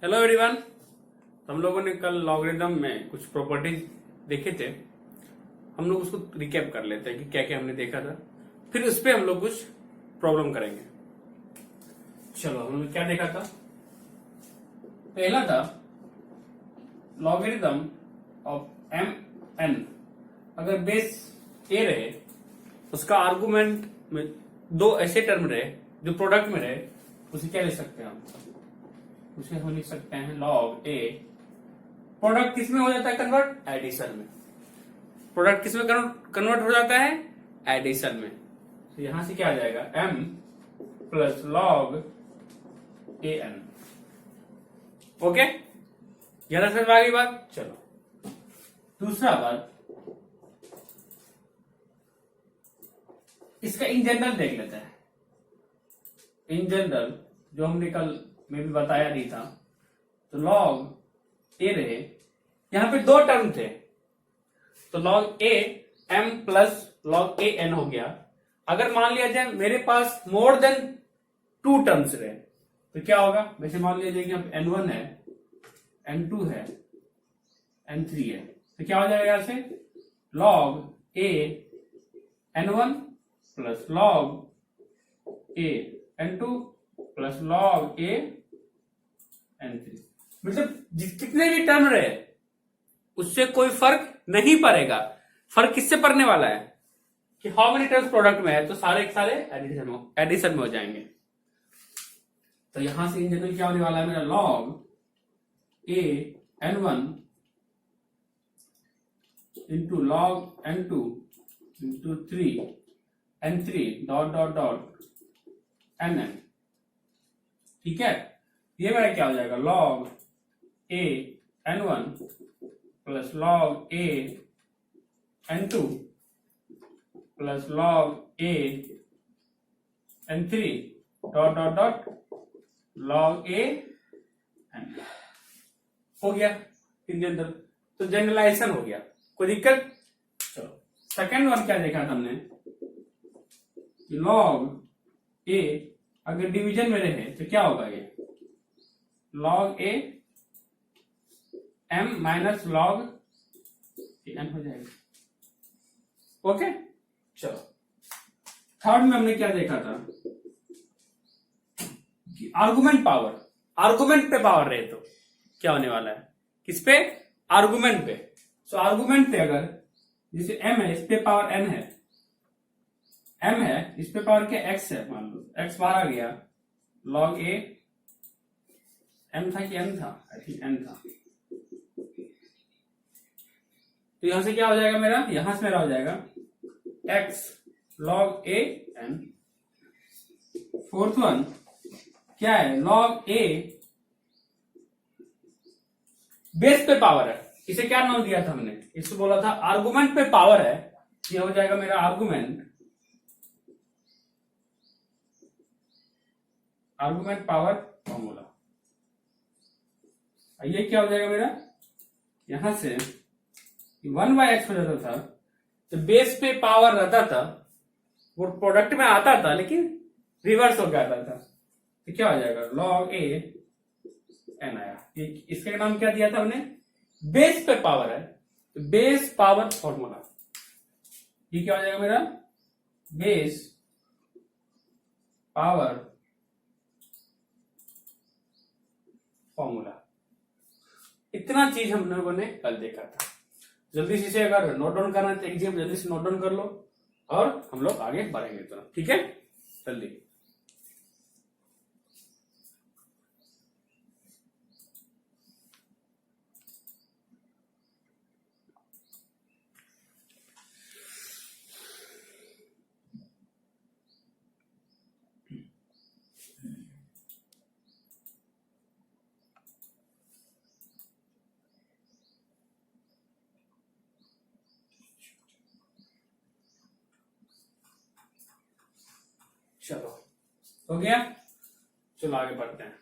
Hello everyone. हम लोगों ने कल लॉगरिथम में कुछ प्रॉपर्टीज देखे थे। हम लोग उसको रिकैप कर लेते हैं कि क्या क्या हमने देखा था, फिर उस पर हम लोग कुछ प्रॉब्लम करेंगे। चलो, हमने क्या देखा था। पहला था लॉगरिथम ऑफ एम एन अगर बेस ए रहे, उसका आर्गुमेंट में दो ऐसे टर्म रहे जो प्रोडक्ट में रहे, उसे क्या ले सकते हैं हम? उसे हम लिख सकते हैं लॉग ए। प्रोडक्ट किस में हो जाता है कन्वर्ट? एडिशन में। प्रोडक्ट किस में कन्वर्ट हो जाता है? एडिशन में। तो यहां से क्या आ जाएगा? m plus log a N. Okay, ज्यादा समझ में आ गई बात। चलो, दूसरा बात, इसका इन जनरल देख लेते हैं। इन जनरल जो हमने कल में भी बताया नहीं था, तो लॉग ए रहे, यहां पे दो टर्म थे, तो log a m plus log a n हो गया। अगर मान लिया जाए मेरे पास मोर देन टू टर्म्स रहे, तो क्या होगा? वैसे मान लिया जाए कि अब n1 है, n2 है, n3 है, तो क्या हो जाएगा यहां से? Log A n1 plus log A n2 plus log A n3। मतलब कितने भी टर्म रहे उससे कोई फर्क नहीं पड़ेगा। फर्क किससे पड़ने वाला है कि हाउ मेनी टर्म्स प्रोडक्ट में है, तो सारे के सारे एडिशन में हो जाएंगे। तो यहां से इन जनरल क्या होने वाला है मेरा? Log A n1 into log n2 into 3 n3 dot dot dot nn। ठीक है, ये मेरा क्या हो जाएगा? Log A n1 plus log A n2 plus log A n3 dot dot dot log A n। हो गया इन जनरल, तो जनरलाइजेशन हो गया, कोई दिक्कत? चलो, सेकेंड वन क्या देखा था हमने? लॉग ए अगर डिवीजन में रहे तो क्या होगा? ये log a m minus log n हो जाएगा। ओके, चलो, थर्ड में हमने क्या देखा था कि आर्गुमेंट पावर, आर्गुमेंट पे पावर रहे तो क्या होने वाला है? किस पे? आर्गुमेंट पे। सो आर्गुमेंट पे अगर जैसे m है, इस पे पावर n है, m है, इस पे पावर क्या? x है, मान लो x बाहर आ गया, log a m था कि n था? आई थिंक n था। तो यहां से क्या हो जाएगा मेरा? यहां से मेरा हो जाएगा x log a n। Fourth one क्या है? log a बेस पे पावर है। इसे क्या नाम दिया था हमने? इसको बोला था आर्गुमेंट पे पावर है। ये हो जाएगा मेरा आर्गुमेंट पावर फॉर्मूला। ये क्या हो जाएगा मेरा? यहां से 1/x हो जाता था, तो बेस पे पावर रहता था, वो प्रोडक्ट में आता था लेकिन रिवर्स हो जाता था, तो क्या हो जाएगा? log a n आया। इसका नाम क्या दिया था हमने? बेस पे पावर है, तो बेस पावर फॉर्मूला। ये क्या हो जाएगा मेरा? Base power formula. इतना चीज हम लोगों ने कल देखा था। जल्दी से इसे अगर नोट डाउन करना है तो एग्जाम जल्दी से नोट डाउन कर लो और हम लोग आगे बढ़ेंगे। तो ठीक है, जल्दी। चलो, हो गया। चलो आगे बढ़ते हैं।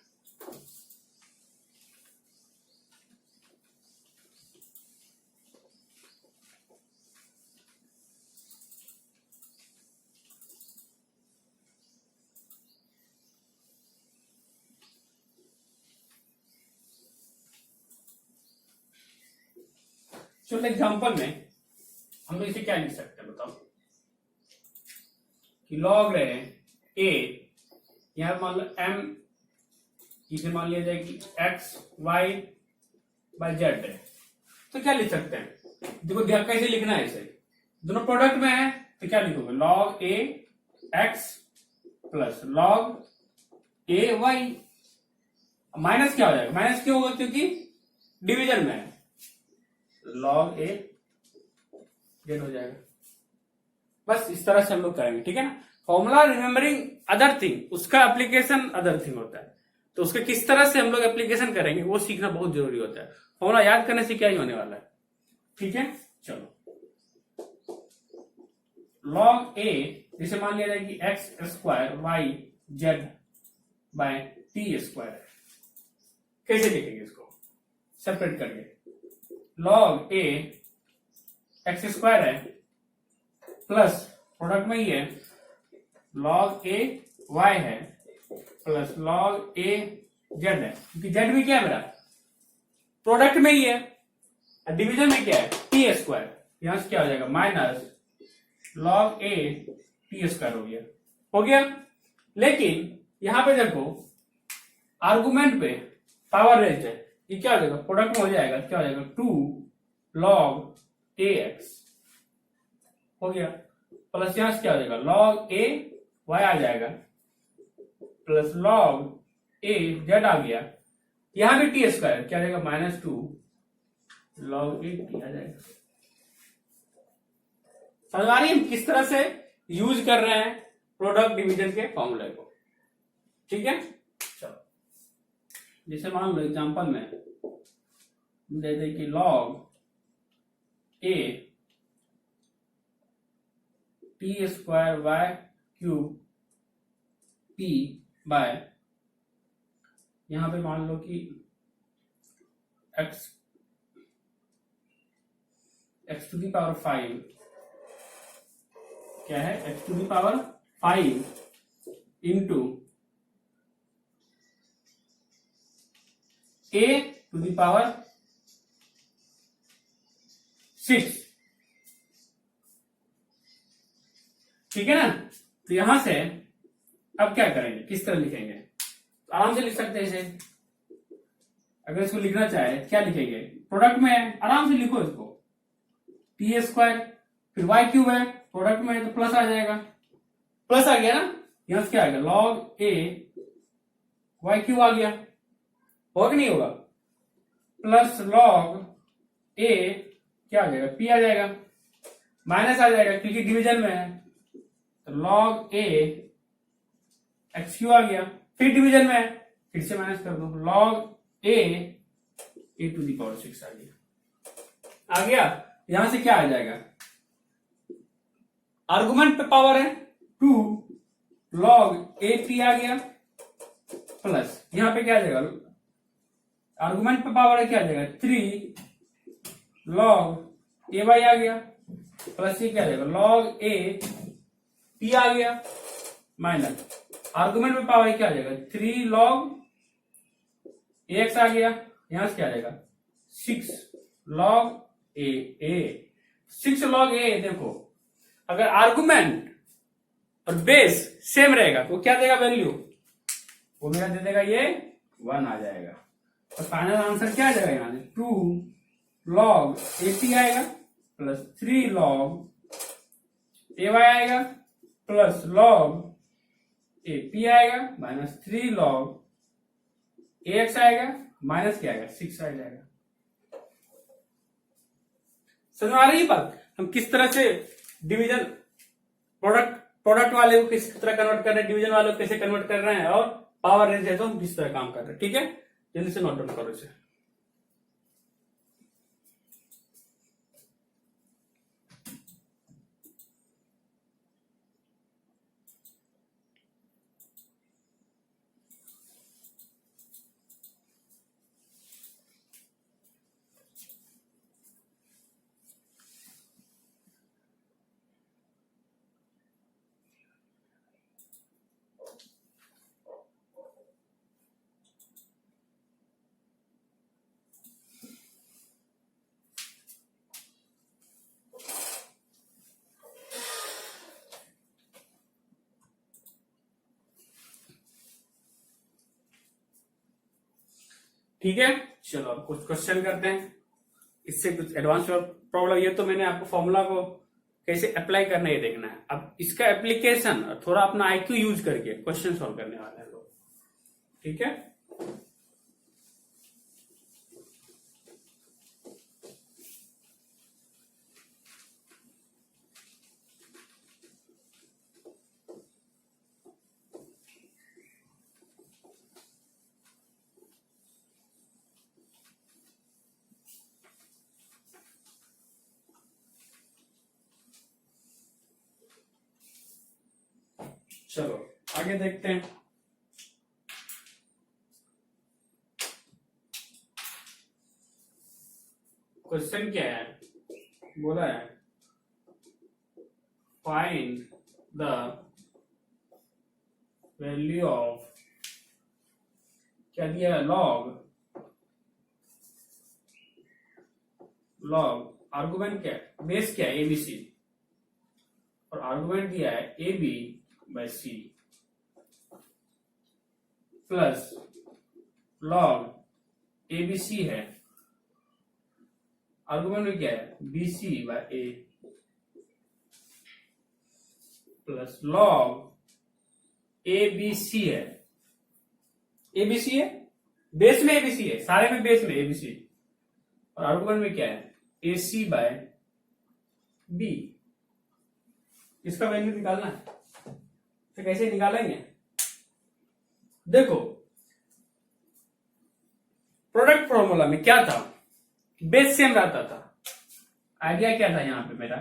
चलो एग्जांपल में हम लोग इसे क्या लिख सकते हैं बताओ कि लॉग रहे a, यहां मान लो m, इसे मान लिया जाए कि x y बाय z है। तो क्या लिख सकते हैं, देखो कैसे लिखना है इसे, दोनों प्रोडक्ट में है तो क्या लिखोगे, log a x plus log a y। Minus क्या हो जाएगा, माइनस क्यों होगा, क्योंकि डिवीजन में है, log a z हो जाएगा। बस इस तरह से हम लोग करेंगे, ठीक है ना। फॉर्मूला रिमेम्बरिंग अदर थिंग, उसका एप्लीकेशन अदर थिंग होता है, तो उसके किस तरह से हम लोग एप्लीकेशन करेंगे वो सीखना बहुत जरूरी होता है। फॉर्मूला याद करने से क्या ही होने वाला है, ठीक है। चलो log a जिसे मान लिया जाए कि x square y z by t square है, कैसे लिखेंगे इसको सेपरेट करके, log a x स्क्वायर है प्लस प्रोडक्ट में ही है log a y है प्लस log a z है, क्योंकि z भी क्या है मेरा प्रोडक्ट में ही है, डिवीजन में क्या है टी स्क्वायर, यहां से क्या हो जाएगा minus log a t square हो गया। लेकिन यहां पे देखो आर्गुमेंट पे पावर रेंज है, ये क्या हो जाएगा प्रोडक्ट में हो जाएगा, क्या हो जाएगा 2 log ax हो गया, प्लस यहां से क्या हो जाएगा log a y आ जाएगा प्लस log a z आ गया, यहां भी टी स्क्वायर क्या आ जाएगा -2 log a t आ जाएगा। समझ आ रही है किस तरह से यूज कर रहे हैं प्रोडक्ट डिवीजन के फॉर्मूले को, ठीक है। चलो जैसे मान लो एग्जांपल में दे दे कि log a t square y cube p by, यहां पे मान लो कि x टू दी पावर 5 क्या है, x to the power 5 into a to the power 6, ठीक है ना। तो यहां से अब क्या करेंगे, किस तरह लिखेंगे, तो आराम से लिख सकते हैं इसे, अगर इसको लिखना चाहे क्या लिखेंगे, प्रोडक्ट में है आराम से लिखो इसको, टी स्क्वायर फिर वाई क्यूब है प्रोडक्ट में है तो प्लस आ जाएगा, प्लस आ गया ना, यहां से क्या आएगा log a वाई क्यूब आ गया, होगा कि नहीं होगा, प्लस log a क्या आ जाएगा p आ जाएगा, माइनस आ जाएगा क्योंकि डिवीजन में है, तो log a एक्स क्यू आ गया, फिर डिवीजन में है फिर से माइनस कर दो, log a to the power 6 आ गया। यहां से क्या आ जाएगा, आर्गुमेंट पे पावर है 2 log a t आ गया, प्लस यहां पे क्या आ जाएगा, आर्गुमेंट पे पावर है क्या आ जाएगा 3 log a y आ गया, प्लस ये क्या आ जाएगा log a p आ गया, माइनस आर्गुमेंट में पावर क्या आ जाएगा 3 log ax आ गया, यहां से क्या आ जाएगा 6 log a 6 log a। देखो अगर आर्गुमेंट और बेस सेम रहेगा तो क्या देगा वैल्यू, वो मेरा दे देगा ये 1 आ जाएगा, और फाइनल आंसर क्या आ जाएगा यहां से 2 log at आएगा प्लस 3 log ay आएगा प्लस log p आएगा माइनस 3 log ax आएगा माइनस क्या आएगा 6 आ जाएगा। समझ आ रही बात, हम किस तरह से डिवीजन प्रोडक्ट वाले को किस तरह कन्वर्ट कर रहे हैं, डिवीजन वाले को कैसे कन्वर्ट कर रहे हैं, और पावर रेंज है तो हम किस तरह काम कर रहे हैं, ठीक है। जल्दी से नोट डाउन करो इसे। ठीक है, चलो अब कुछ क्वेश्चन करते हैं, इससे कुछ एडवांस प्रॉब्लम। ये तो मैंने आपको फॉर्मूला को कैसे अप्लाई करना है ये देखना है। अब इसका एप्लीकेशन थोड़ा अपना आईक्यू यूज करके क्वेश्चन सॉल्व करने वाले हैं लोग, ठीक है। चलो आगे देखते हैं। क्वेश्चन क्या है, बोला है फाइंड द वैल्यू ऑफ, क्या दिया है, लॉग आर्गुमेंट क्या है, बेस क्या है, एबीसी, और आर्गुमेंट दिया है A B by c plus log abc है, आर्गुमेंट में क्या है, bc by a plus log abc है, एबीसी है, बेस में एबीसी है, सारे में बेस में एबीसी, और आर्गुमेंट में क्या है, एसी बाय बी। इसका वैल्यू निकालना है, तो कैसे निकालेंगे, देखो प्रोडक्ट फॉर्मूला में क्या था, बेस सेम रहता था। आइडिया क्या था यहां पे मेरा,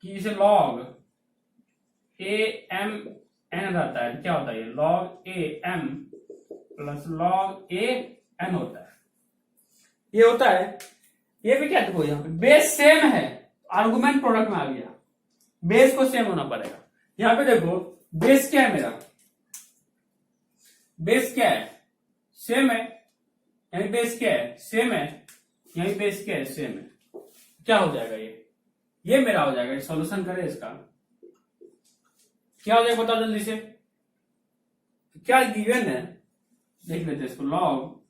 कि इसे लॉग ए एम एन रहता है, क्या होता है, log a m plus log a n होता है, ये होता है। ये भी क्या देखो, यहां पे बेस सेम है, आर्गुमेंट प्रोडक्ट में आ गया, बेस को सेम होना पड़ेगा। यहां पे देखो बेस क्या है मेरा, बेस क्या है, सेम है, यही बेस क्या है, सेम है, यही बेस क्या है, सेम है, क्या हो जाएगा, ये मेरा हो जाएगा। सॉल्यूशन करें इसका, क्या हो जाएगा बताओ जल्दी से, क्या गिवन है, देख लेते हैं इसको। लॉग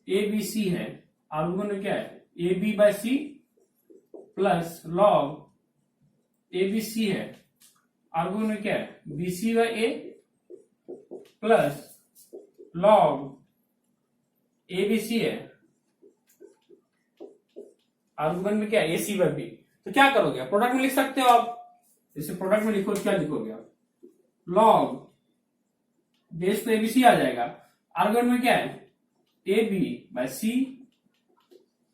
ए बी सी है, आर्गुमेंट में क्या है, A B by c plus log a b c है, आर्गुमेंट में क्या है, b C by a plus log a b c है, आर्गुमेंट में क्या है, ए सी बाय बी। तो क्या करोगे, प्रोडक्ट में लिख सकते हो आप, जैसे प्रोडक्ट में लिखो, क्या लिखोगे आप, लॉग बेस तो एबीसी आ जाएगा, आर्गुमेंट में क्या है, A B by C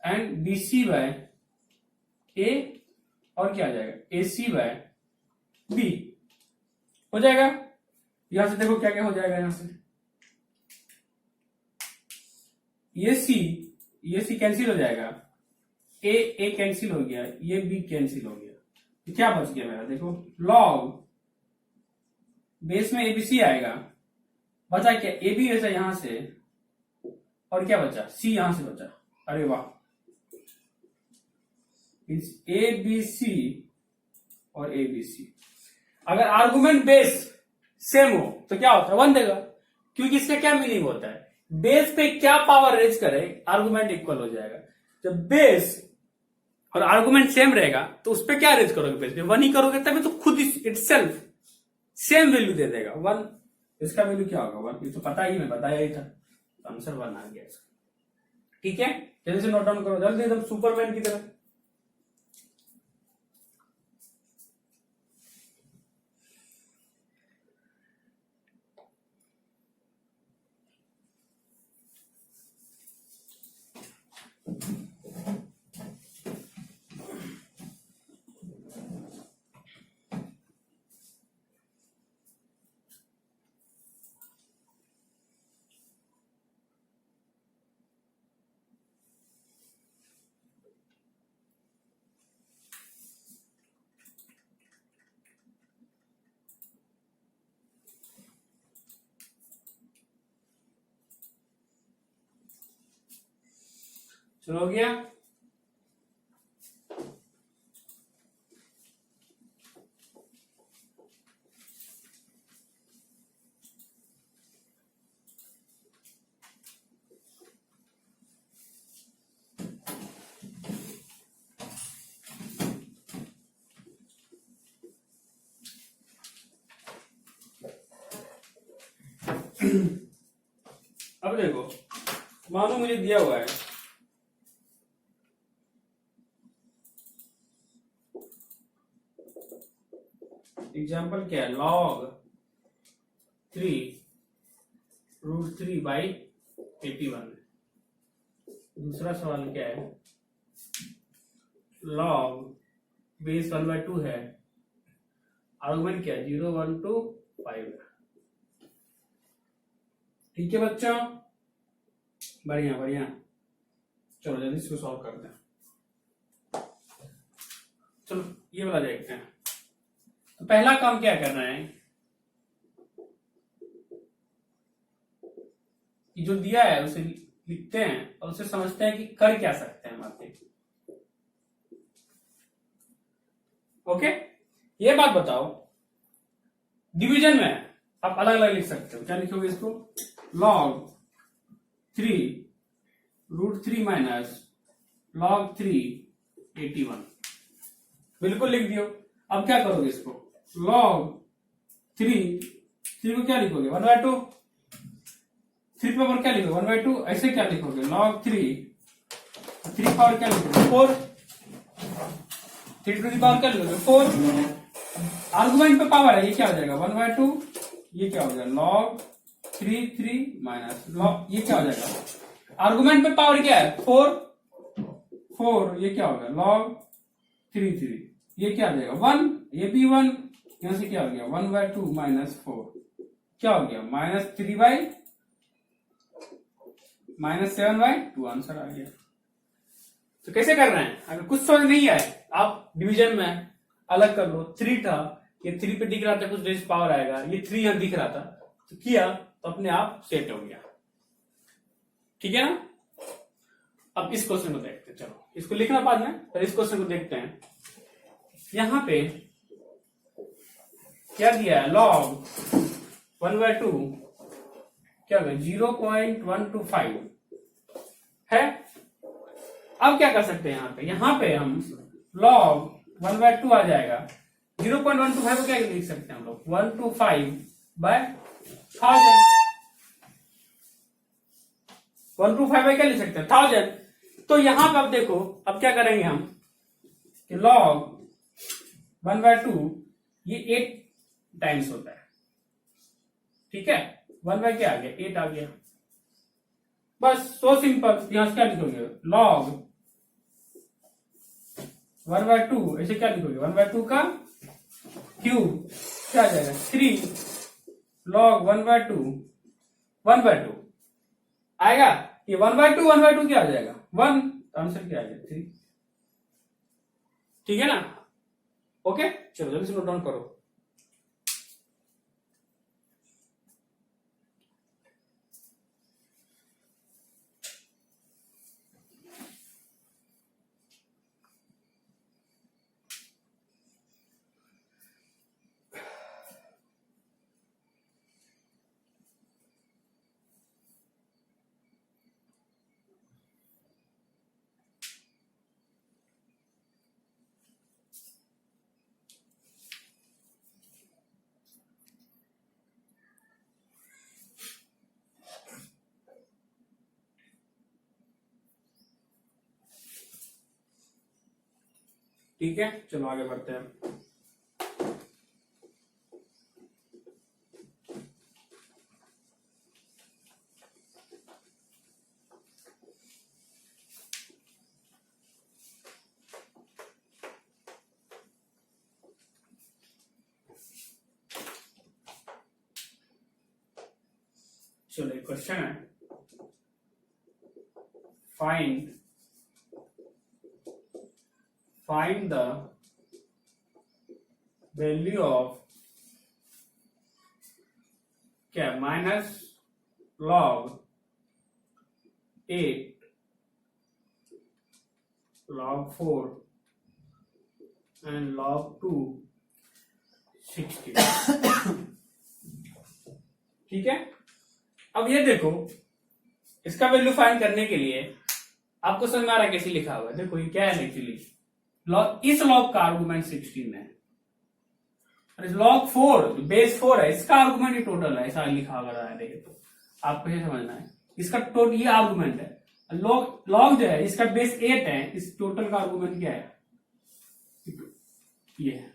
and B C by A, और क्या आ जाएगा, ए सी बाय बी, हो जाएगा। यहां से देखो क्या क्या हो जाएगा, यहां से ये सी कैंसिल हो जाएगा, ए कैंसिल हो गया, ये बी कैंसिल हो गया, तो क्या बच गया मेरा, देखो लॉग बेस में एबीसी आएगा, बचा क्या, ए बी ऐसा यहां से, और क्या बचा, सी यहां से बचा, अरे वाह, ए बी सी और ए बी सी। अगर आर्गुमेंट बेस सेम हो तो क्या होता है, 1 देगा, क्योंकि इसका क्या मीनिंग होता है, बेस पे क्या पावर रेज करे आर्गुमेंट इक्वल हो जाएगा। जब बेस और आर्गुमेंट सेम रहेगा तो उस पर क्या रेज करोगे, बेस पे 1 ही करोगे, तभी तो खुद इटसेल्फ सेम वैल्यू दे देगा 1। इसका वैल्यू क्या होगा, 1, ये तो पता ही, मैं बताया ही था, तो आंसर 1 आ गया इसका। ठीक है, जल्दी से नोट डाउन करो, जल्दी एकदम सुपरमैन की तरह। चलो हो गया, अब देखो, मानो मुझे दिया हुआ है एग्जाम्पल क्या है, log 3√3/81। दूसरा सवाल क्या है, log बेस 1/2 है, आर्गुमेंट क्या है 0, 1, 2, 5 है। ठीक है बच्चों, बढ़िया बढ़िया। चलो जल्दी इसको सॉल्व करते हैं। चलो ये वाला देखते हैं। तो पहला काम क्या करना है कि जो दिया है उसे लिखते हैं और उसे समझते हैं कि कर क्या सकते हैं हम आगे। ओके, ये बात बताओ, डिवीजन में आप अलग अलग लिख सकते हो। क्या लिखोगे इसको, log 3√3 माइनस log 3/81। बिल्कुल लिख दियो। अब क्या करोगे इसको, log 3 को क्या लिखोगे 1/2, 3 पावर क्या लिखोगे 1/2, ऐसे क्या लिखोगे log 3 पावर क्या लिखोगे 4, 3 टू द पावर क्या लिखोगे 4। आर्गुमेंट पे पावर है, ये क्या हो जाएगा 1/2, ये क्या हो जाएगा log 3 माइनस log, ये क्या हो जाएगा, आर्गुमेंट पे पावर क्या है 4, ये क्या होगा log 3, ये क्या हो जाएगा 1, ये भी 1, यहां से क्या हो गया 1/2 माइनस 4, क्या हो गया -7/2, आंसर आ गया। तो कैसे कर रहे हैं, अगर कुछ समझ नहीं आए आप डिवीजन में अलग कर लो। 3 था, ये 3 पे दिख रहा था कुछ रेस पावर आएगा, ये 3 यहां दिख रहा था तो किया तो अपने आप सेट हो गया। ठीक है ना। अब इस क्वेश्चन को देखते हैं, चलो इसको लिखना बाद में, पर इस क्वेश्चन को देखते हैं। यहां पे क्या दिया है, log 1/2 क्या होगा 0.125 है। अब क्या कर सकते हैं, यहां पे हम log 1/2 आ जाएगा, 0.125 को क्या लिख सकते हैं हम लोग 125/1000, 125 क्या लिख सकते हैं 1000। तो यहां पर अब देखो, अब क्या करेंगे हम कि log 1/2 ये 8 टाइम्स होता है। ठीक है, 1 क्या आ गया 8 आ गया, बस सो सिंपल। यहां से क्या लिखोगे log 1/2, ऐसे क्या लिखोगे 1/2 का क्यूब, क्या आ जाएगा 3 log 1/2 आएगा। ये 1/2 क्या आ जाएगा 1, आंसर क्या आ जाएगा 3। ठीक है ना। ओके, चलो जल्दी से नोट डाउन करो। ठीक है, चलो आगे बढ़ते हैं। चलो एक क्वेश्चन है, find the value of क्या minus log 8 log 4 and log 2 60। ठीक है, अब ये देखो, इसका वैल्यू फाइंड करने के लिए आपको समझ में आ रहा है कैसे लिखा हुआ है। देखो ये क्या है एक्चुअली, इस लॉग का आर्गुमेंट 16 है, log 4 बेस 4 है, इसका आर्गुमेंट ही टोटल है, ऐसा लिखा अगर देखे तो आपको ये समझना है। इसका टोटल ये आर्गुमेंट है, लॉग जो है इसका बेस 8 है, इस टोटल का आर्गुमेंट क्या है, ये है।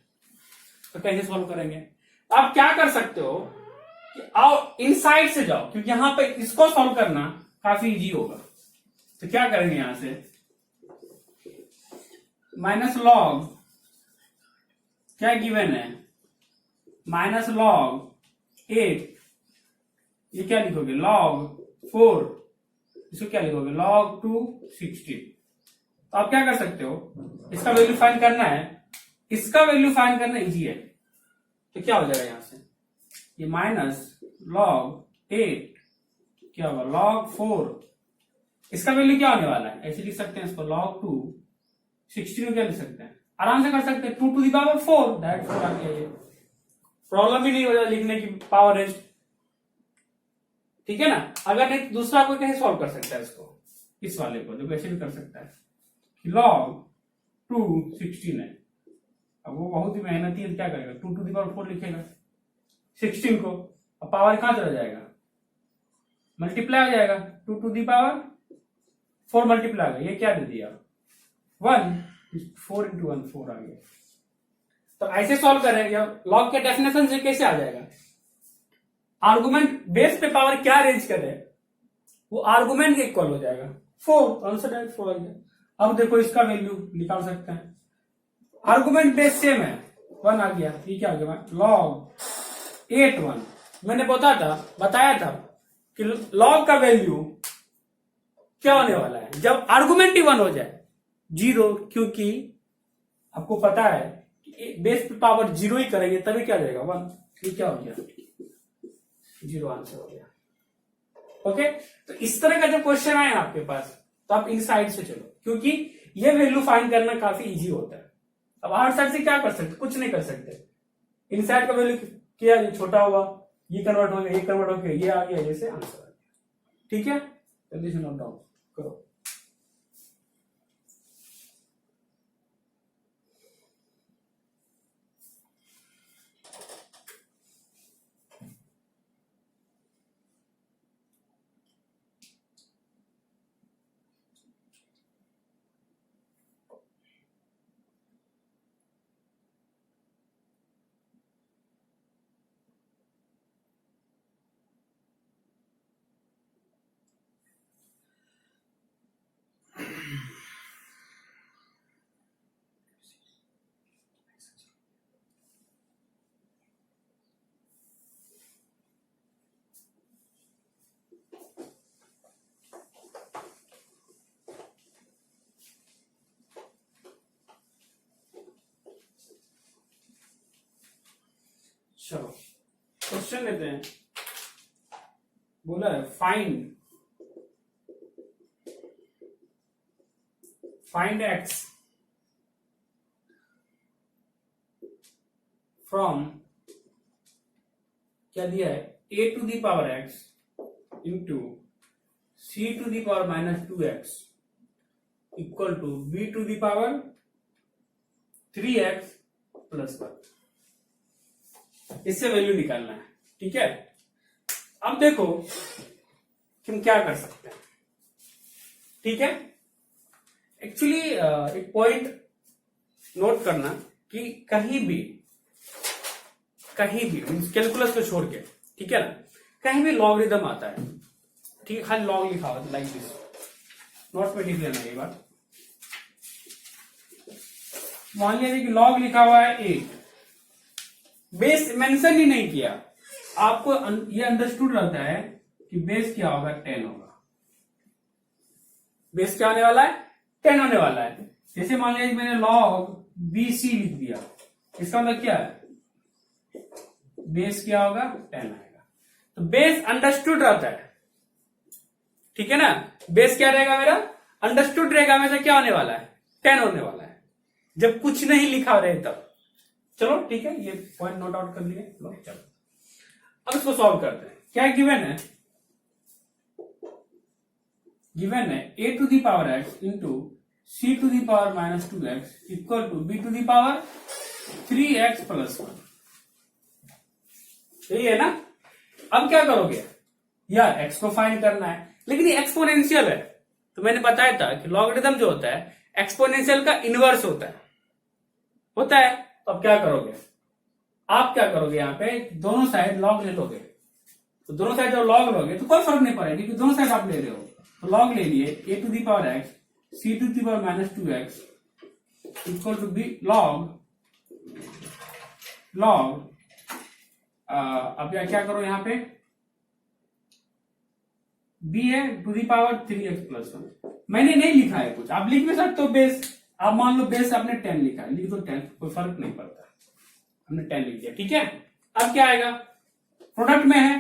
तो कैसे सॉल्व करेंगे? आप क्या कर सकते हो कि आओ इनसाइड से जाओ, क्योंकि यहां पे इसको सॉल्व करना काफी इजी होगा। तो क्या करेंगे, यहां से माइनस लॉग क्या गिवन है, माइनस लॉग 8, ये क्या लिखोगे लॉग 4, इसको क्या लिखोगे लॉग 2 16। तो आप क्या कर सकते हो, इसका वैल्यू फाइंड करना है, इसका वैल्यू फाइंड करना इजी है। तो क्या हो जाएगा यहां से, ये माइनस लॉग 8 क्या होगा लॉग 4, इसका वैल्यू क्या होने वाला है, ऐसे लिख सकते हैं इसको लॉग 2 16 क्या लिख सकते हैं, आराम से कर सकते हैं 2 टू द पावर 4, दैट 4 आ गया। ये प्रॉब्लम ही नहीं हो जाए लिखने की पावर रेंज, ठीक है ना। अगर नहीं दूसरा कोई कैसे सॉल्व कर सकता है इसको, इस वाले को जो कैसे भी कर सकता है, लॉग 2 16 है, अब वो बहुत ही मेहनती है, क्या करेगा 2 टू द पावर 4 लिखेगा 16 को, अब पावर कहां चला जाएगा, मल्टीप्लाई हो जाएगा, 2 टू द पावर 4 मल्टीप्लाई आ गया, ये क्या दे दिया 1, 4 इंटू 1 4 आ गया। तो ऐसे सॉल्व करें, या लॉग के डेफिनेशन से कैसे आ जाएगा, आर्गुमेंट बेस पे पावर क्या रेंज करे वो आर्गुमेंट के इक्वल हो जाएगा 4, आंसर डायरेक्ट 4 आ गया। अब देखो इसका वैल्यू निकाल सकते हैं, आर्गुमेंट बेस सेम है 1 आ गया, ये क्या आ गया लॉग 8 1। मैंने बताया था कि लॉग का वैल्यू क्या होने वाला है जब आर्गुमेंट ही 1 हो जाए 0, क्योंकि आपको पता है कि बेस पे पावर 0 ही करेंगे तभी क्या जाएगा 1, ये क्या हो गया 0 आंसर हो गया। ओके, तो इस तरह का जब क्वेश्चन आए आपके पास तो आप इन साइड से चलो, क्योंकि ये वैल्यू फाइंड करना काफी इजी होता है। अब आउट साइड से क्या कर सकते, कुछ नहीं कर सकते, इन साइड का वैल्यू क्या छोटा हुआ, ये कन्वर्ट हो गया, ये कन्वर्ट हो गया, ये आ गया, जैसे आंसर आ गया। ठीक है, जल्दी से नोट डाउन करो। चलो क्वेश्चन लेते हैं, बोला है फाइंड x फ्रॉम क्या दिया है a to the power x into c to the power -2x equal to b to the power 3x plus 1। इससे वैल्यू निकालना है, ठीक है। अब देखो कि हम क्या कर सकते हैं, ठीक है। एक्चुअली एक पॉइंट नोट करना कि कहीं भी कैलकुलस को छोड़ के, ठीक है ना, कहीं भी लॉगरिथम आता है, ठीक है, खाली लॉग लिखा हुआ लाइक दिस, नोट में लिख लेना ये बात। मान लीजिए कि लॉग लिखा हुआ है 8, बेस मेंशन ही नहीं किया, आपको ये अंडरस्टूड रहता है कि बेस क्या होगा 10 होगा, बेस क्या होने वाला है 10 होने वाला है। जैसे मान लीजिए मैंने लॉग BC लिख दिया, इसका मतलब क्या है बेस क्या होगा 10 आएगा। तो बेस अंडरस्टूड रहता है, ठीक है ना, बेस क्या रहेगा मेरा अंडरस्टूड रहेगा, में से क्या होने वाला है 10 होने वाला है, जब कुछ नहीं लिखा रहे तब। चलो ठीक है, ये पॉइंट नोट आउट कर लिए। चलो अब इसको सॉल्व करते हैं। क्या गिवन है, गिवन है a to the power x into c to the power -2x equal to b to the power 3x plus 1। यही है ना। अब क्या करोगे यार, एक्स को फाइंड करना है, लेकिन ये एक्सपोनेंशियल है, तो मैंने बताया था कि लॉगरिथम जो होता है एक्सपोनेंशियल का इनवर्स होता है। तो अब क्या करोगे, आप क्या करोगे, यहाँ पे दोनों साइड लॉग ले लोगे। तो दोनों साइड जब लॉग लोगे तो कोई फर्क नहीं पड़ेगा, क्योंकि दोनों साइड आप ले रहे हो। तो लॉग ले लिए A to the power X C to the power minus 2x equal to B log अब क्या करो, यहाँ पे b है टू दी पावर 3x+1। मैंने नहीं लिखा है कुछ, आप लिख भी सकते हो बेस। आप मान लो बेस आपने 10 लिखा है, लिख दो 10, कोई फर्क नहीं पड़ता, हमने 10 लिख दिया, ठीक है। अब क्या आएगा, प्रोडक्ट में है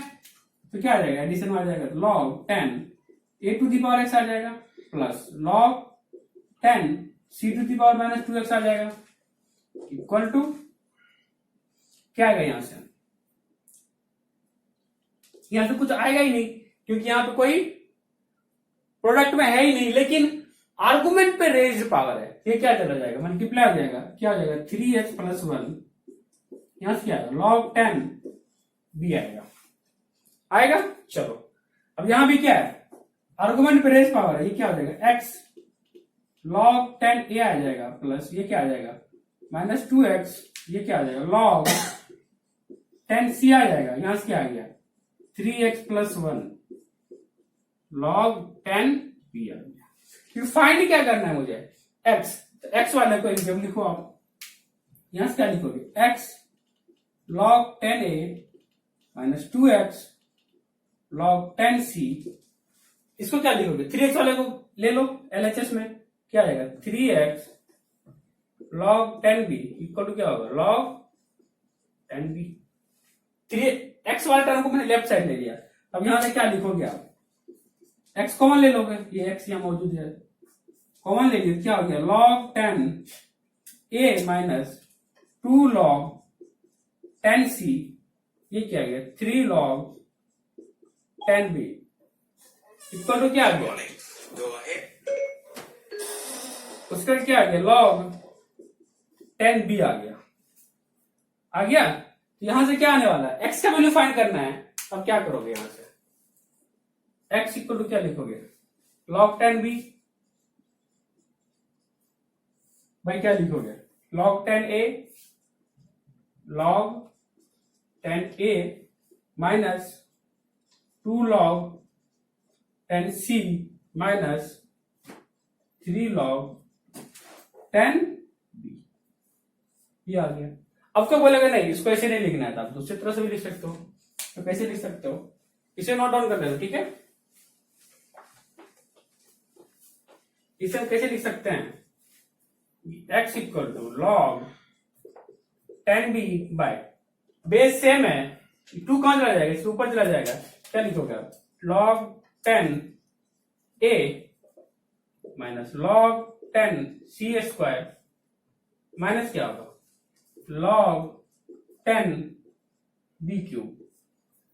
तो क्या आ जाएगा, एडिशन में आ जाएगा, तो log 10 A to the power X आ जाएगा plus log 10 C to the power minus 2x आ जाएगा इक्वल टू क्या आएगा, यहां से कुछ आएगा ही नहीं, क्योंकि यहां पे कोई प्रोडक्ट में है ही नहीं, लेकिन आर्गुमेंट पे रेज्ड पावर है, ये क्या चला जाएगा, मल्टीप्लाई हो जाएगा, क्या हो जाएगा 3x+1, यहां से क्या आएगा log 10 b आएगा। चलो अब यहां भी क्या है, आर्गुमेंट पे रेज्ड पावर है, ये क्या हो जाएगा x log 10a आ जाएगा प्लस ये क्या आ जाएगा -2x, ये क्या आ जाएगा log 10c आ जाएगा, यहां से क्या आ गया 3x+1 log 10b आ गया। फिर फाइंड क्या करना है मुझे, x, तो x वाले को जब लिखो आप, यहां से क्या लिखोगे x log 10a minus 2x log 10c, इसको क्या लिखोगे 3x वाले को ले लो LHS में, क्या आएगा 3x log 10b equal to क्या होगा log 10b। 3x वाले टर्म को मैंने लेफ्ट साइड ले लिया, अब यहां से क्या लिखोगे आप, x कॉमन ले लोगे, ये x यहां मौजूद है, कॉमन ले लीजिए, क्या हो गया log 10a minus 2 log 10c, ये क्या गया 3 log 10b इक्वल टू क्या आ गया, उसका क्या आ गया log 10b आ गया। यहां से क्या आने वाला है, x का वैल्यू फाइंड करना है। अब क्या करोगे, यहां से x इक्वल टू क्या लिखोगे log 10b, भाई क्या लिखोगे log 10a log 10a minus 2 log 10c minus 3 log 10b, ये आ गया। अब क्या बोलेगा, नहीं इसको ऐसे नहीं लिखना है, तो आप दूसरी तरह से भी लिख सकते हो, तो कैसे लिख सकते हो, इसे नोट डाउन कर लेते, ठीक है। इसे हम कैसे लिख सकते हैं, x equal to log 10b by, base same है, 2 कहां चला जाएगा, इसके ऊपर चला जाएगा, क्या लिखोगे आप log 10a minus log 10c square minus क्या होगा log 10b क्यूब,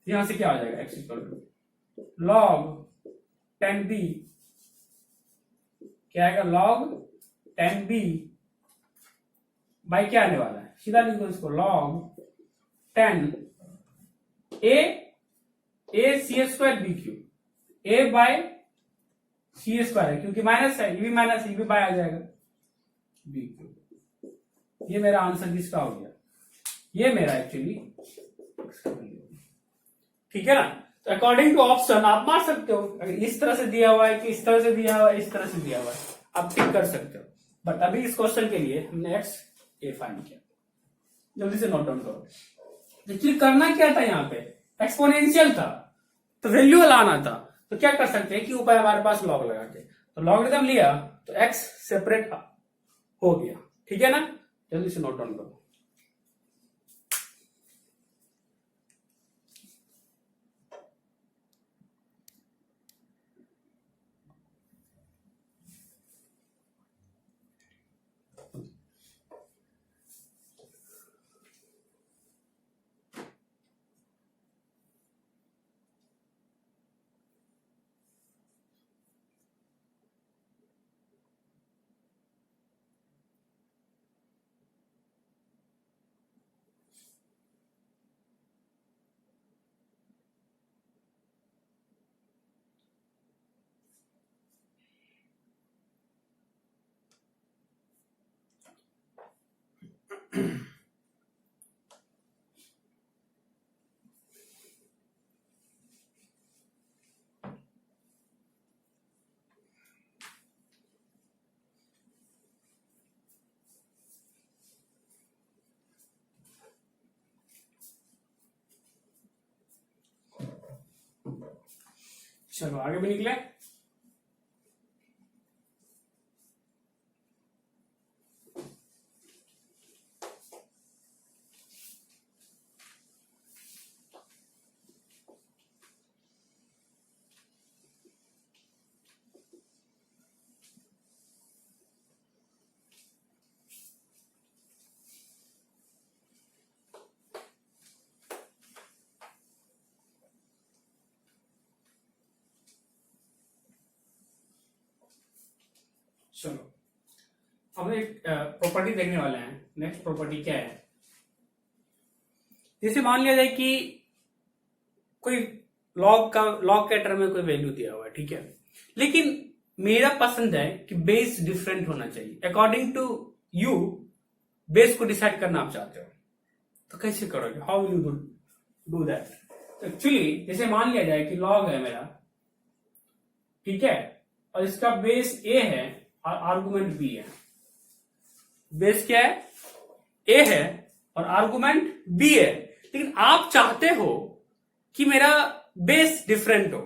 यहां से क्या आ जाएगा x equal to log 10b, क्या आएगा log 10b बाई क्या आने वाला है, सीधा लिख दो इसको log 10 a c square b क्यूब, a बाय c स्क्वायर है, क्योंकि माइनस है, ये भी माइनस है, ये भी बाय आ जाएगा b क्यूब। ये मेरा आंसर किसका हो गया, ये मेरा एक्चुअली, ठीक है ना। तो अकॉर्डिंग टू ऑप्शन आप मार सकते हो, अगर इस तरह से दिया हुआ है कि इस तरह से दिया हुआ है, इस तरह से दिया हुआ है, आप टिक कर सकते हो। बट अभी इस क्वेश्चन के लिए हमने x a फाइंड किया, जल्दी से नोट डाउन करो। एक्चुअली करना क्या था, यहाँ पे एक्सपोनेंशियल था, तो वैल्यू लाना था, तो क्या कर सकते हैं कि ऊपर हमारे पास लॉग लगा के, तो लॉगरिथम लिया तो x सेपरेट हो गया, ठीक है ना। जल्दी से नोट डाउन करो। चलो आगे भी निकले। चलो अब एक प्रॉपर्टी देखने वाले हैं। नेक्स्ट प्रॉपर्टी क्या है, जैसे मान लिया जाए कि कोई लॉग के टर्म में कोई वैल्यू दिया हुआ है, ठीक है, लेकिन मेरा पसंद है कि बेस डिफरेंट होना चाहिए। अकॉर्डिंग टू यू बेस को डिसाइड करना आप चाहते हो, तो कैसे करोगे, how will you do that? तो एक्चुअली जैसे मान लिया जाए कि लॉग है मेरा, ठीक है, और इसका बेस ए है और आर्गुमेंट बी है। बेस क्या है, ए है और आर्गुमेंट बी है, लेकिन आप चाहते हो कि मेरा बेस डिफरेंट हो।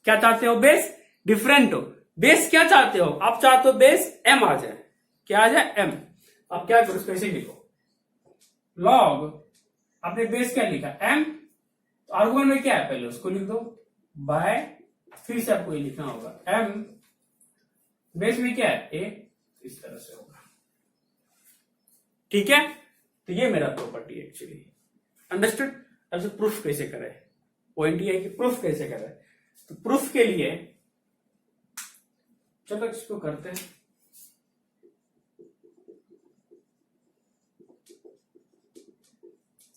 क्या चाहते हो, बेस डिफरेंट हो। बेस क्या चाहते हो आप, चाहते हो बेस एम आ जाए। क्या आ जाए, एम। आप क्या करो, इसको ऐसे लिखो, लॉग आपने बेस क्या लिखा, एम, तो आर्गुमेंट में क्या है पहले उसको लिख दो बाय, फिर से आपको ये लिखना होगा एम, बेस में क्या है ए, इस तरह से होगा, ठीक है। तो ये मेरा प्रॉपर्टी एक्चुअली, अंडरस्टूड। अब से प्रूफ कैसे करें, पॉइंट ये है कि प्रूफ कैसे करें। तो प्रूफ के लिए चलो इसको करते हैं।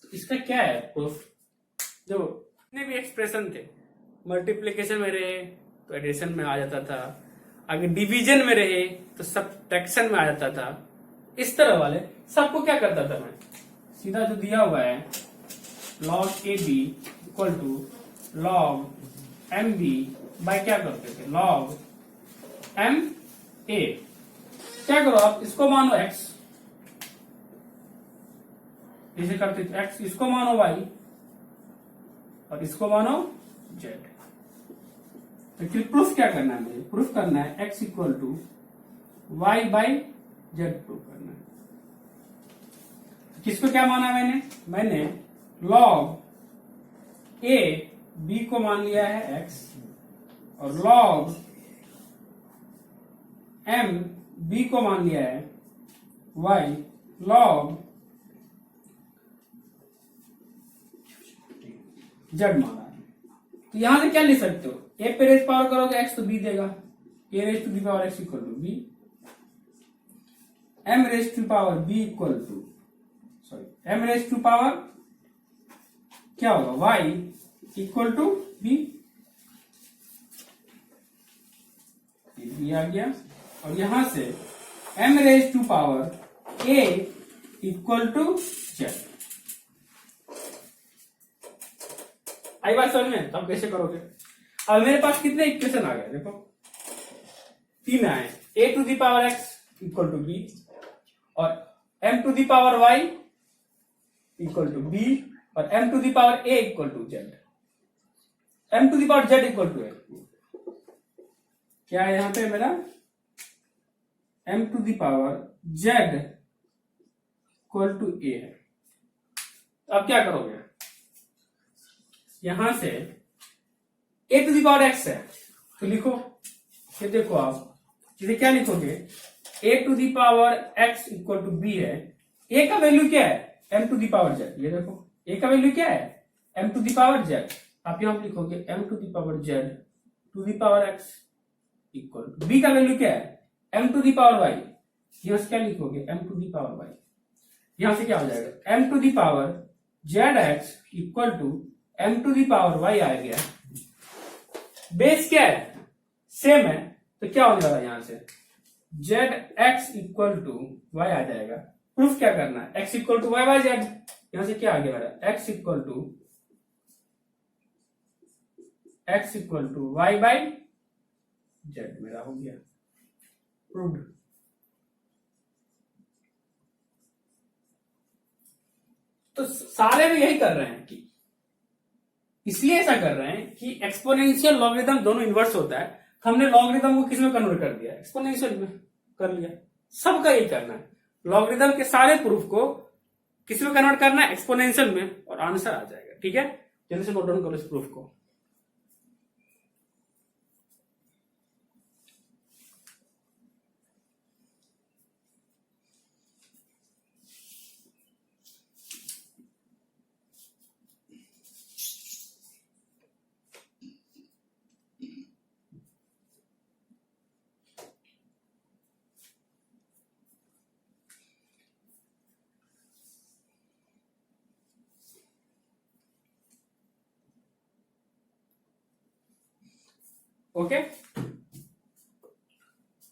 तो इसका क्या है प्रूफ, जो जितने भी एक्सप्रेशन थे, मल्टीप्लीकेशन में रहे तो एडिशन में आ जाता था, आगे डिवीजन में रहे तो सब्ट्रैक्शन में आ जाता था, इस तरह वाले सबको क्या करता था मैं, सीधा जो दिया हुआ है log a b equal to log m b by क्या करते थे, log एम ए। क्या करो आप, इसको मानो x, इसे करते थे x, इसको मानो y और इसको मानो z। तो फिर प्रूफ क्या करना है मुझे, प्रूफ करना है x equal to y by z proof करना है। तो किसको क्या माना मैंने log a b को मान लिया है x और log m b को मान लिया है y, log z माना है। तो यहां से क्या लिख सकते हो, a पे रेज पावर करोगे x तो b देगा, a raise to the power x equal to b, m raise to power b equal to, sorry m raise to power क्या होगा y इक्वल टू b, आ गया। और यहां से m raise to power a equal to z। आई बात समझ में, तब कैसे करोगे। अब मेरे पास कितने इक्वेशन आ गए, देखो 3 आए, a to the power x equal to b और m to the power y equal to b और m to the power a equal to z, m to the power z equal to a। क्या है यहां पे मेरा, m to the power z equal to a है। अब क्या करोगे, यहां से a to the power x है तो लिखो, ये देखो आप इसे क्या लिखोगे, a to the power x equal to b है, a का वैल्यू क्या है m to the power z, ये देखो a का वैल्यू क्या है m to the power z, आप यहां लिखोगे m to the power z to the power x equal to b का वैल्यू क्या है m to the power y, यहां से क्या लिखोगे m to the power y, यहां से क्या हो जाएगा m to the power zx equal to m to the power y आ गया। बेस क्या है, सेम है, तो क्या होने वाला यहां से zx इक्वल टू y आ जाएगा। प्रूफ क्या करना है, x equal to y by z, यहां से क्या आ गया मेरा x equal to y by z मेरा हो गया प्रूव्ड। तो सारे में यही कर रहे हैं कि इसलिए ऐसा कर रहे हैं कि एक्सपोनेंशियल लॉगरिथम दोनों इन्वर्स होता है, तो हमने लॉगरिथम को किस में कन्वर्ट कर दिया, एक्सपोनेंशियल में कर लिया। सबका यही करना है, लॉगरिथम के सारे प्रूफ को किस में कन्वर्ट करना है, एक्सपोनेंशियल में, और आंसर आ जाएगा। ठीक है, जल्दी से नोट डाउन करो इस प्रूफ को। ओके,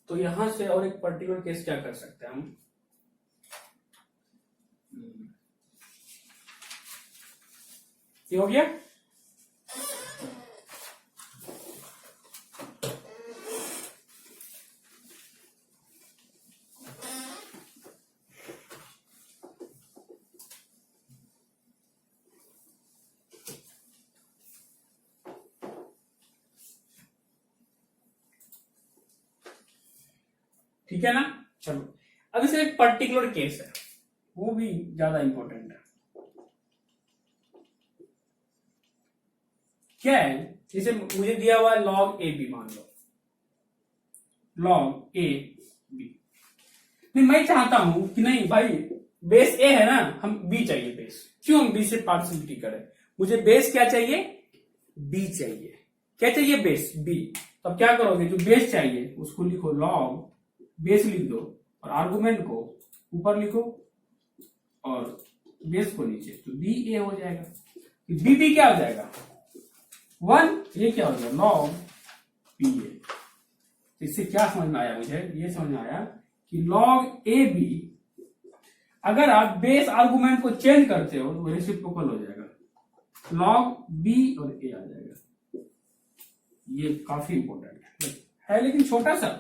तो यहां से और एक पर्टिकुलर केस क्या कर सकते हैं हम, ये हो गया। ठीक है ना, चलो अब इसमें एक पर्टिकुलर केस है, वो भी ज्यादा इंपॉर्टेंट है। क्या है, जैसे मुझे दिया हुआ है log ए बी, मान लो log ए बी, नहीं मैं चाहता हूं कि नहीं भाई बेस ए है ना, हम बी चाहिए बेस, क्यों हम बी से पार्सिलिटी करें, मुझे बेस क्या चाहिए, बी चाहिए। क्या चाहिए, बेस बी। तो अब क्या करोगे, जो बेस चाहिए उसको लिखो log बेस लिख दो, और आर्गुमेंट को ऊपर लिखो और बेस को नीचे, तो बी ए हो जाएगा। बी बी क्या हो जाएगा, 1, ये क्या हो जाएगा log बी ए। इससे क्या समझ में आया मुझे, ये समझ में आया कि log ए बी अगर आप बेस आर्गुमेंट को चेंज करते हो तो रेसिप्रोकल हो जाएगा, log बी और ए आ जाएगा। ये काफी इंपॉर्टेंट है लेकिन छोटा सा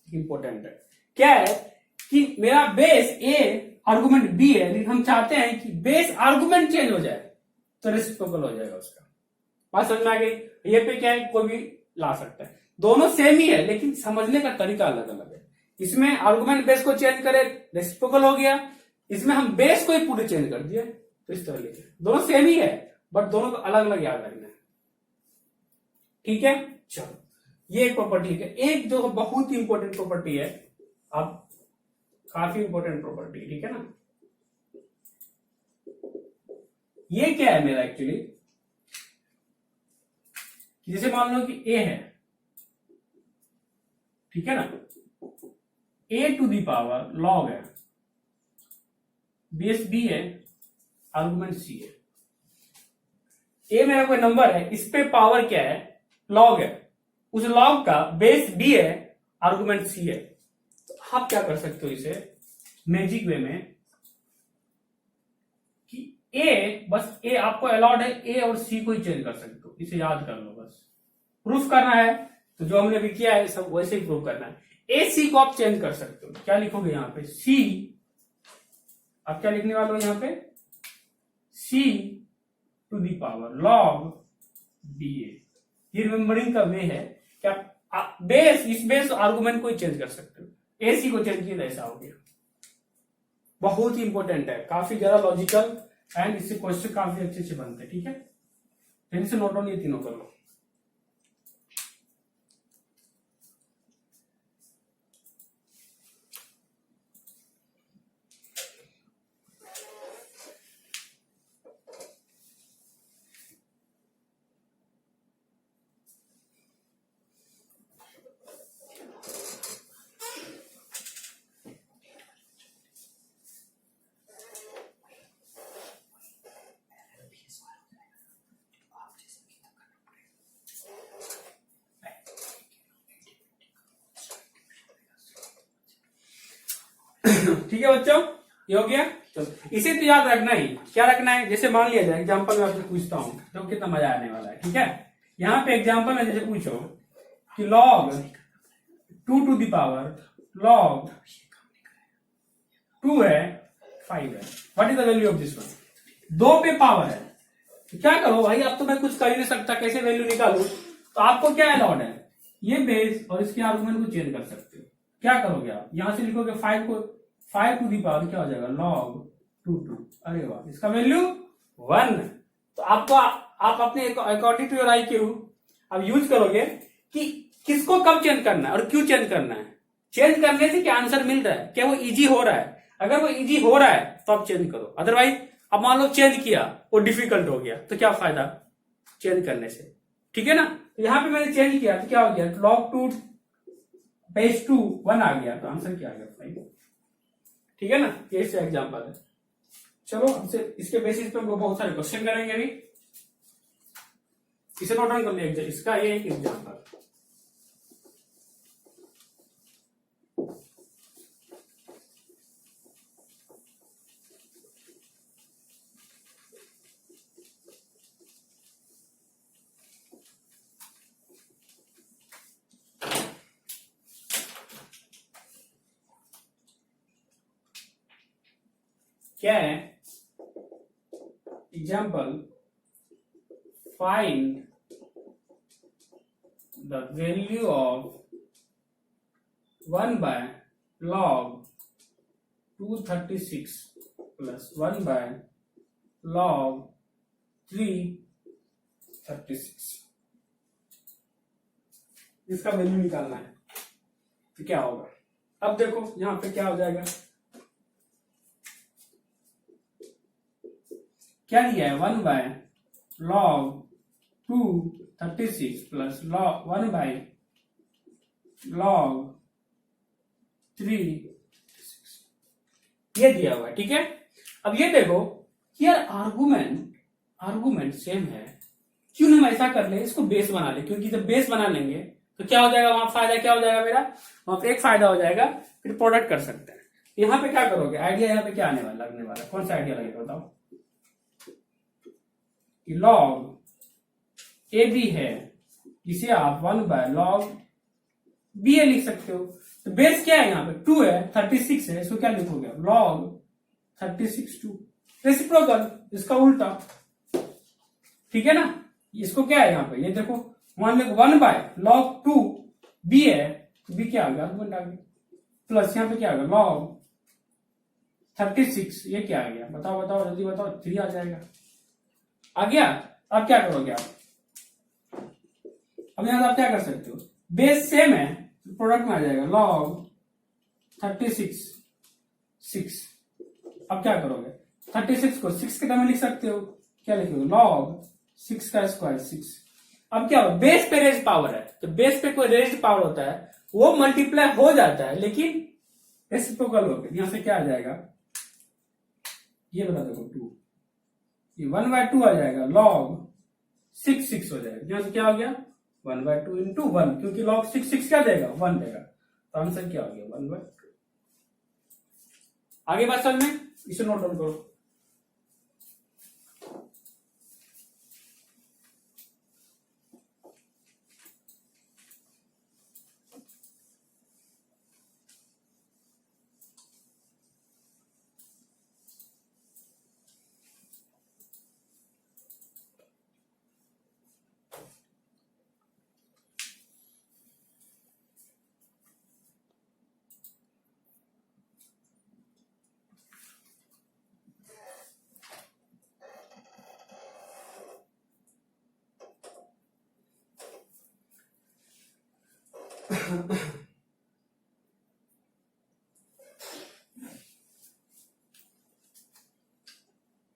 इंपॉर्टेंट है। क्या है कि मेरा बेस ए आर्गुमेंट बी है, लेकिन हम चाहते हैं कि बेस आर्गुमेंट चेंज हो जाए तो रेसिप्रोकल हो जाएगा उसका। बात समझ में आ गई। ये पे क्या है, कोई भी ला सकता है, दोनों सेम ही है लेकिन समझने का तरीका अलग अलग है। इसमें आर्गुमेंट बेस को चेंज करे रेसिप्रोकल हो गया, इसमें हम बेस को ही पूरे चेंज कर दिया, तो इस तरह लिखे। दोनों सेम ही है बट दोनों को अलग अलग याद रखना है। ठीक है, चलो ये एक प्रॉपर्टी है। एक जो बहुत ही इंपॉर्टेंट प्रॉपर्टी है, अब काफी इंपॉर्टेंट प्रॉपर्टी, ठीक है ना। ये क्या है मेरा एक्चुअली, जैसे मान लो कि ए है, ठीक है ना, ए टू दी पावर लॉग है, बेस बी है, आर्गुमेंट सी है। ए मेरा कोई नंबर है, इस पे पावर क्या है, लॉग है, उस लॉग का बेस बी है, आर्गुमेंट सी है। तो आप क्या कर सकते हो इसे मैजिक वे में कि ए, बस ए आपको अलाउड है, ए और सी को ही चेंज कर सकते हो, इसे याद कर लो। बस प्रूफ करना है तो जो हमने भी किया है सब वैसे ही प्रूफ करना है। ए सी को आप चेंज कर सकते हो, क्या लिखोगे यहां पे, सी, आप क्या लिखने वाले हो यहां पे, C to the power log B A. ये रिमेम्बरिंग का वे है कि आप बेस, इस बेस आर्गुमेंट को ही चेंज कर सकते हो, ए सी को चेंज किया ऐसा हो गया। बहुत ही इंपॉर्टेंट है, काफी ज्यादा लॉजिकल, एंड इससे क्वेश्चन काफी अच्छे से बनते हैं। ठीक है, फिर से नोट डाउन ये तीनों कर लो। ठीक है बच्चों, ये हो गया। तो इसे तो याद रखना ही, क्या रखना है, जैसे मान लिया जाए एग्जांपल में आपसे पूछता हूं तो कितना मजा आने वाला है। ठीक है, यहां पे एग्जांपल में जैसे पूछो कि log 2 to the power log 2 है 5 है, what is the value of this one. 2 पे पावर है, तो क्या करो भाई, अब तो मैं कुछ कर ही नहीं सकता, कैसे वैल्यू निकालू, तो आपको क्या अलाउड है, ये बेस और इसके आर्गुमेंट को चेंज कर सकते हो। क्या करोगे आप, यहां से लिखोगे 5 को 5 टू दी पावर क्या हो जाएगा log 2, अरे वाह, इसका वैल्यू 1। तो आपको आप अपने अकॉर्डिंग टू योर IQ अब यूज करोगे कि किसको कब चेंज करना है और क्यों चेंज करना है। चेंज करने से क्या आंसर मिल रहा है, क्या वो इजी हो रहा है, अगर वो इजी हो रहा है तो आप चेंज करो, अदरवाइज अब मान लो चेंज किया वो डिफिकल्ट हो गया तो क्या फायदा चेंज करने से, ठीक है ना। तो यहां पे मैंने चेंज किया तो क्या हो गया, log 2 बेस 2 1 आ गया, तो आंसर क्या आ गया 5, ठीक है ना। ये इसका एग्जाम्पल है। चलो हमसे इसके बेसिस पे हम लोग बहुत सारे क्वेश्चन करेंगे अभी, इसे नोट डाउन कर लिया, इसका ये एक एग्जाम्पल। क्या है example, find the value of 1 by log 236 plus 1 by log 336, इसका वैल्यू निकालना है। तो क्या होगा, अब देखो यहां पे क्या हो जाएगा, क्या दिया है 1 by log 236 plus 1 by log 336, ये दिया हुआ है, ठीक है। अब ये देखो कि यार आर्गुमेंट सेम है, क्यों हम ऐसा कर ले, इसको बेस बना ले, क्योंकि जब बेस बना लेंगे तो क्या हो जाएगा, वहां फायदा क्या हो जाएगा मेरा, वहां पे एक फायदा हो जाएगा, फिर प्रोडक्ट कर सकते हैं। यहां पे क्या करोगे, आइडिया यहां पे क्या आने वाला, लगने वाला, कौन सा आइडिया लगेगा बताओ, कि log AB है, इसे आप 1 by log BA लिख सकते हो। तो बेस क्या है, यहाँ पे 2 है, 36 है, इसको क्या लिखोगे log 36 2, रेसिप्रोकल, इसका उल्टा, ठीक है ना। इसको क्या है यहाँ पे, ये देखो मान लो 1 by log 2 B है, तो B क्या आ गया, आर्गुमेंट आ गया, प्लस यहाँ पे क्या आ गया log 36, ये क्या आ गया, बताओ बताओ जल्दी बताओ, 3 आ जाएगा, आ गया। अब क्या करोगे आप, अब यहां आप क्या कर सकते हो, बेस सेम है, प्रोडक्ट में आ जाएगा log 36 6। अब क्या करोगे, 36 को 6 के टर्म में लिख सकते हो, क्या लिखोगे log 6 का स्क्वायर 6। अब क्या हो, बेस पे रेज पावर है, तो बेस पे कोई रेज पावर होता है वो मल्टीप्लाई हो जाता है, लेकिन रेसिप्रोकल होकर यहां से क्या आ जाएगा, ये बता देखो 2, ये 1 by 2 आ जाएगा, log 6 6 हो जाएगा, यहां से क्या हो गया 1 by 2 इंटू 1, क्योंकि log 6 6 क्या देगा 1 देगा, तो आंसर क्या हो गया 1 by 2। आगे बात समझ में, इसे नोट डाउन करो।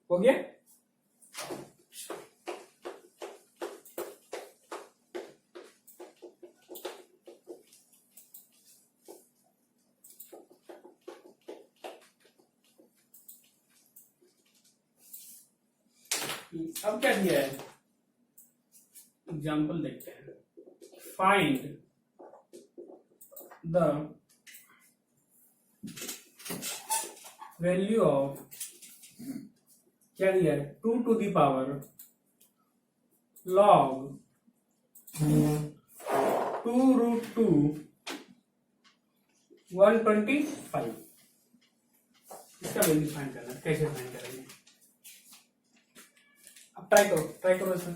हो गया, अब क्या दिया है, एग्जाम्पल देखते हैं, फाइंड द वैल्यू ऑफ, क्या दिया है 2 to the power log 2 root 2 125, इसका वैल्यू फाइंड करना, कैसे फाइंड करेंगे, ट्राई करो इसमें।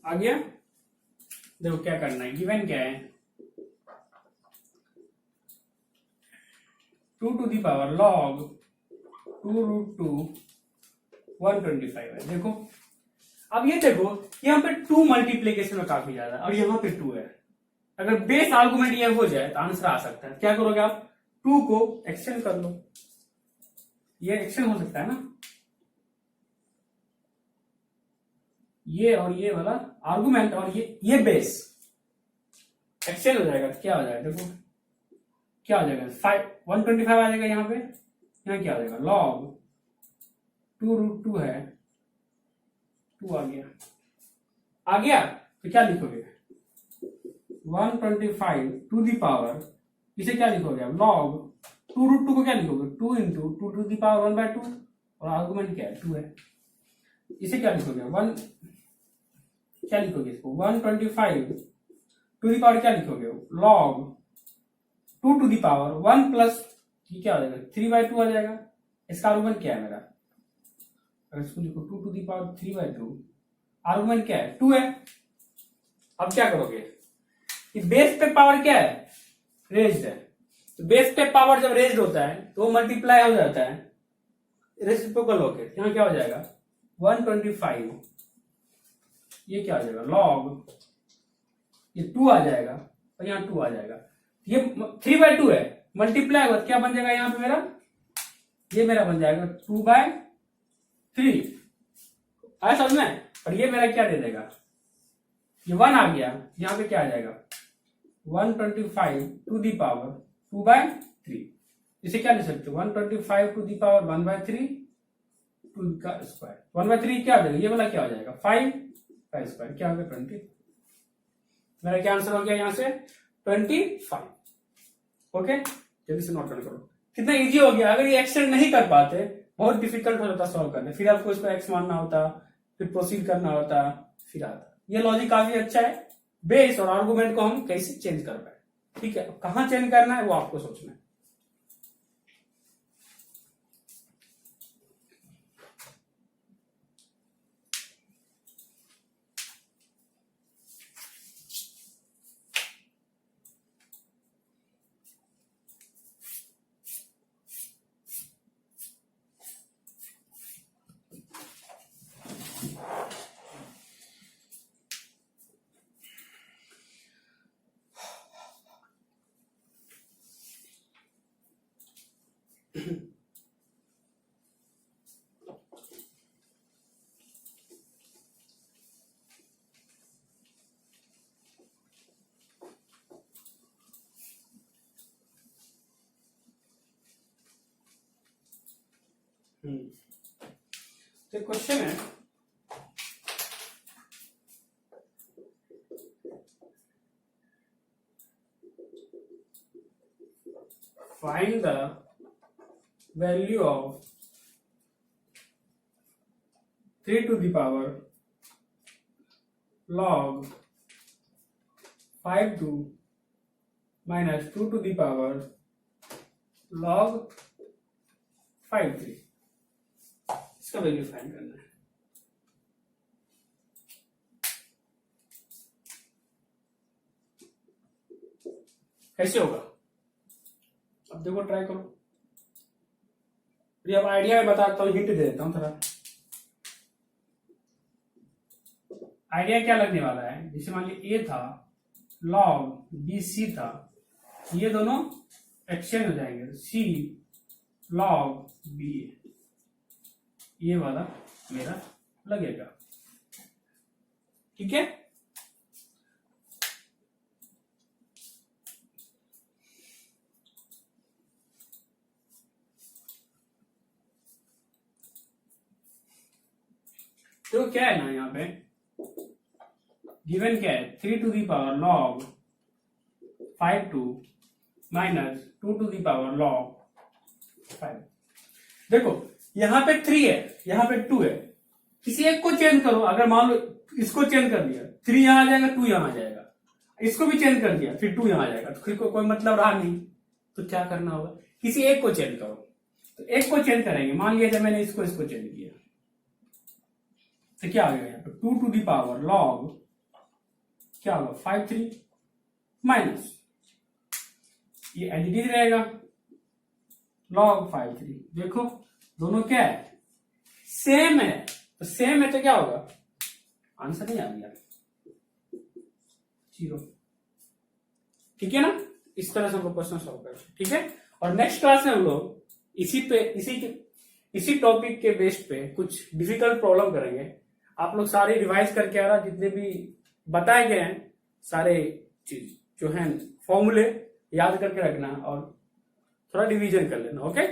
आ गया? देखो क्या करना है, गिवन क्या है, 2 to the power log 2√2 125 है। देखो अब ये देखो यहाँ पे 2 मल्टीप्लीकेशन में काफी ज्यादा और यहाँ पे 2 है। अगर बेस आर्गुमेंट ये हो जाए तो आंसर आ सकता है। क्या करोगे आप, 2 को एक्सटेंड कर लो, ये एक्सटेंड हो सकता है ना, ये और ये वाला आर्गुमेंट और ये बेस एक्सटेंड हो जाएगा तो क्या हो जाएगा, देखो क्या हो जाएगा, 125 आ जाएगा यहाँ पे, यहाँ क्या आ जाएगा लॉग 2√2 है, 2 आ गया तो क्या लिखोगे 125 टू दी पावर, इसे क्या लिखोगे आप लॉग 2√2 को क्या लिखोगे 2 इंटू 2 टू दी पावर 1/2 और आर्गुमेंट क्या है 2 है, इसे क्या लिखोगे 1, क्या लिखोगे इसको 125 टू दी पावर क्या लिखोगे log 2 to the power 1 plus ये क्या हो जाएगा 3/2 आ जाएगा। इसका आर्गुमेंट क्या है मेरा, अगर इसको लिखो 2 टू दी पावर 3/2, आर्गुमेंट क्या है 2 है। अब क्या करोगे, कि बेस पे पावर क्या है रेज्ड है, तो बेस पे पावर जब रेज्ड होता है तो मल्टीप्लाई हो जाता है रेसिप्रोकल होके, यहाँ क्या हो जाएगा 125, ये क्या हो जाएगा लॉग, ये 2 आ जाएगा और यहाँ 2 आ जाएगा, ये 3/2 है, मल्टीप्लाई होगा क्या बन जाएगा यहाँ पे मेरा, ये मेरा बन जाएगा 2/3 आया समझ में, और ये मेरा क्या दे देगा, ये 1 आ गया, यहाँ पे क्या आ जाएगा 125 टू दी पावर 2/3, इसे क्या लिख सकते हो 125 टू दी पावर 1/3 2 का स्क्वायर, 1/3 क्या हो जाएगा, ये वाला क्या हो जाएगा 5 का स्क्वायर, क्या हो गया 20, मेरा क्या आंसर हो गया यहाँ से 25। ओके जल्दी से नोट डाउन करो, कितना इजी हो गया। अगर ये एक्सटेंड नहीं कर पाते बहुत डिफिकल्ट हो जाता सॉल्व करने, फिर आपको इसको एक्स मानना होता, फिर प्रोसीड करना होता, फिर आता। ये लॉजिक काफी अच्छा है, बेस और आर्गुमेंट को हम कैसे चेंज कर पाए, ठीक है, कहां चेंज करना है वो आपको सोचना है। तो क्वेश्चन है find the value of 3 to the power log 5 minus 2 to the power log 5/3, इसका वैल्यू फाइंड करना है। कैसे होगा अब देखो, ट्राई करो, अब आइडिया में बताता हूँ, हिंट दे देता हूँ थोड़ा। आइडिया क्या लगने वाला है, जैसे मान लीजिए ए था लॉग बी सी था, ये दोनों एक्सचेंज हो जाएंगे, सी लॉग बी, ये वाला मेरा लगेगा। ठीक है, तो क्या है ना, यहाँ पे गिवन क्या है, 3 to the power log 5 2 minus 2 to the power log 5। देखो यहाँ पे 3 है, यहाँ पे 2 है, किसी एक को चेंज करो। अगर मान लो इसको चेंज कर दिया, 3 यहां आ जाएगा, 2 यहां आ जाएगा, इसको भी चेंज कर दिया, फिर 2 यहां आ जाएगा, तो फिर कोई मतलब रहा नहीं। तो क्या करना होगा, किसी एक को चेंज करो। तो एक को चेंज करेंगे, मान लिया जब मैंने इसको चेंज किया तो क्या आ गया, यहाँ पे 2 टू दी पावर लॉग क्या होगा 5 3 माइनस ये एडिटिव रहेगा लॉग 5 3। देखो दोनों क्या है, सेम है, तो सेम है तो क्या होगा, आंसर नहीं आ गया 0। ठीक है ना, इस तरह से हमको क्वेश्चन सॉल्व करते हैं। ठीक है, और नेक्स्ट क्लास में हम लोग इसी टॉपिक के बेस पे कुछ डिफिकल्ट प्रॉब्लम करेंगे। आप लोग सारे रिवाइज करके आ रहा, जितने भी बताए गए हैं सारे चीज जो है फॉर्मूले याद करके रखना और थोड़ा डिवीजन कर लेना। ओके।